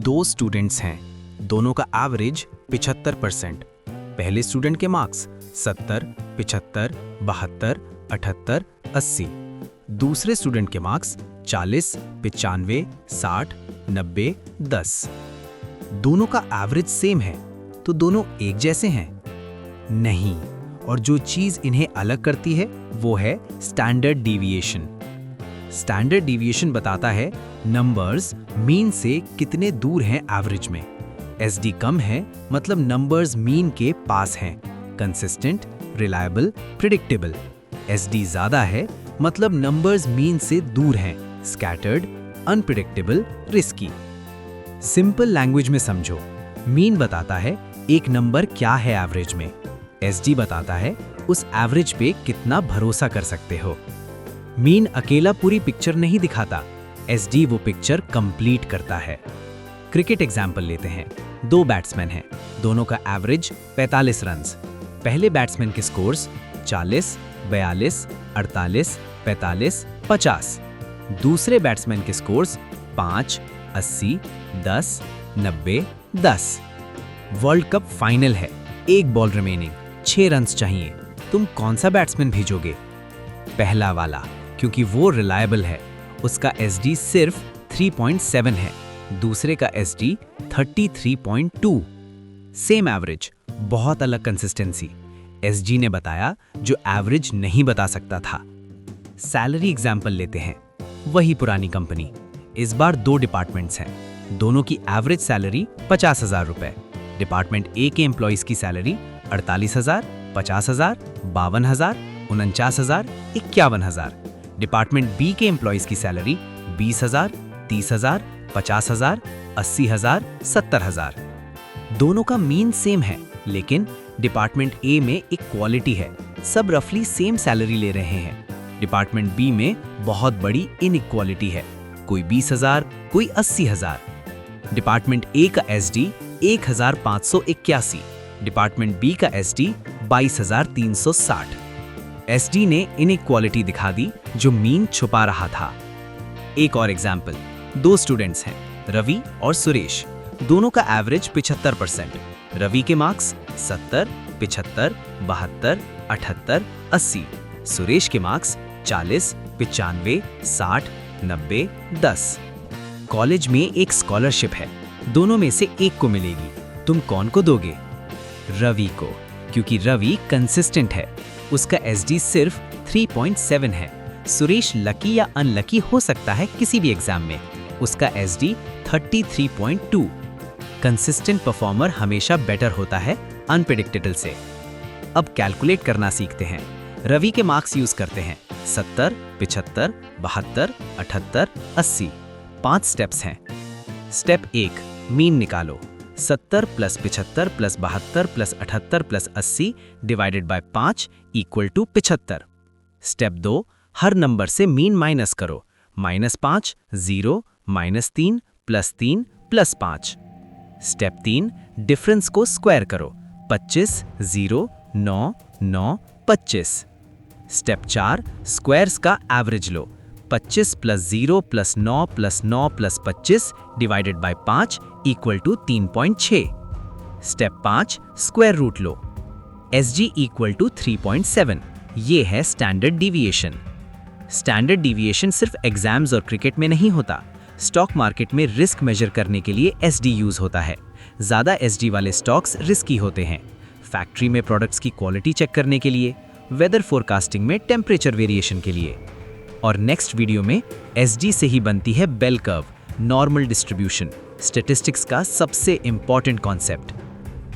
दो स्टूडेंट्स हैं, दोनों का एवरेज 75%। पहले स्टूडेंट के मार्क्स 70, 75, 72, 78, 80। दूसरे स्टूडेंट के मार्क्स 40, 95, 60, 90, 10। दोनों का एवरेज सेम है, तो दोनों एक जैसे हैं? नहीं, और जो चीज़ इन्हें अलग करती है वो है स्टैंडर्ड डिविएशन। स्टैंडर्ड डिविएशन बताता है नंबर्स मीन से कितने दूर हैं एवरेज में। एसडी कम है मतलब नंबर्स मीन के पास हैं, कंसिस्टेंट, रिलायबल, प्रिडिक्टेबल। एसडी ज़्यादा है मतलब नंबर्स मीन से दूर हैं, scattered, unpredictable, risky. Simple language में समझो, मीन बताता है एक नंबर क्या है एवरेज में, एसडी बताता है उस एवरेज पे कितना भरोसा कर सकते हो। मीन अकेला पूरी पिक्चर नहीं दिखाता, एसडी वो पिक्चर कंप्लीट करता है। क्रिकेट एग्जाम्पल लेते हैं। दो बैट्समैन हैं, दोनों का एवरेज 45 रन्स। पहले बैट्समैन के स्कोर्स 40, 42, 48, 45, 50। दूसरे बैट्समैन के स्कोर्स 5, 80, 10, 90, 10। वर्ल्ड कप फाइनल है, एक बॉल रिमेनिंग, 6 रन्स चाहिए। तुम कौन सा बैट्समैन भेजोगे? पहला वाला, क्योंकि वो रिलायबल है, उसका एसडी सिर्फ 3.7 है। दूसरे का एसडी 33.2। सेम एवरेज, बहुत अलग कंसिस्टेंसी। एसजी ने बताया जो एवरेज नहीं बता सकता था। सैलरी एग्जाम्पल लेते हैं। वही पुरानी कंपनी, इस बार 2 डिपार्टमेंट्स हैं, दोनों की एवरेज सैलरी 50,000 रुपए। डिपार्टमेंट ए के एम्प्लॉइज की सैलरी 48,000, 50,000, 52,000, 49,000, 51,000। डिपार्टमेंट बी के एम्प्लॉइज की सैलरी 20,000, 30,000, 50,000, 80,000, 70,000। दोनों का मीन सेम है, लेकिन डिपार्टमेंट ए में एक क्वालिटी है, सब रफली सेम सैलरी ले रहे हैं। डिपार्टमेंट बी में बहुत बड़ी इनइक्वालिटी है, कोई 20,000, कोई 80,000। डिपार्टमेंट ए का एसडी 1,581, डिपार्टमेंट बी का एसडी 22,360। एसडी ने इनइक्वालिटी दिखा दी जो मीन छुपा रहा था। एक और एग्जाम्पल, 2 स्टूडेंट्स हैं, रवि और सुरेश। दोनों का एवरेज 75%। रवि के मार्क्स 70, 75, 72, 78, 80। सुरेश के मार्क्स 40, 95, 60, 90, 10। कॉलेज में एक स्कॉलरशिप है, दोनों में से एक को मिलेगी, तुम कौन को दोगे? रवि को, क्योंकि रवि कंसिस्टेंट है, उसका एसडी सिर्फ 3.7 है। सुरेश लकी या अनलकी हो सकता है किसी भी एग्जाम में, उसका एसडी 33.2। कंसिस्टेंट परफॉर्मर हमेशा बेटर होता है अनप्रेडिक्टेबल से। अब कैलकुलेट करना सीखते हैं। रवि के मार्क्स यूज करते हैं 70, 75, 72, 78, 80। 5 स्टेप्स हैं। स्टेप 1, मीन निकालो। 70 + 75 + 72 + 78 + 80 divided by 5 equal to 75। Step 2, हर नंबर से मीन माइनस करो। -5, 0, -3, +3, +5। स्टेप 3, डिफरेंस को स्क्वायर करो। 25, 0, 9, 9, 25। स्टेप 4, स्क्वायर्स का एवरेज लो। 25 + 0 + 9 + 9 + 25 divided by 5 equal to 3.6। Step 5, square root लो। SG equal to 3.7। ये है स्टैंडर्ड डिविएशन। स्टैंडर्ड डिविएशन सिर्फ एग्जाम्स और क्रिकेट में नहीं होता, स्टॉक मार्केट में रिस्क मेजर करने के लिए एसडी यूज होता है। ज़्यादा एसडी वाले स्टॉक्स रिस्की होते हैं। फैक्ट्री में प्रोडक्ट्स की क्वालिटी चेक करने के लिए, वेदर फोरकास्टिंग में टेम्परेचर वेरिएशन के लिए। और नेक्स्ट वीडियो में एसडी से ही बनती है bell curve, normal distribution, statistics का सबसे इंपॉर्टेंट कॉन्सेप्ट।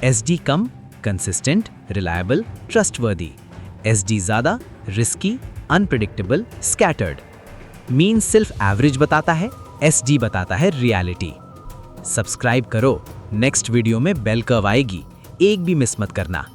एसडी कम, कंसिस्टेंट, रिलायबल, ट्रस्टवर्दी। एसडी ज़्यादा, रिस्की, अनप्रेडिक्टेबल, स्कैटर्ड। मीन सिर्फ एवरेज बताता है, एसडी बताता है रियलिटी। सब्सक्राइब करो, नेक्स्ट वीडियो में बेल कर्व आएगी, एक भी मिस मत करना।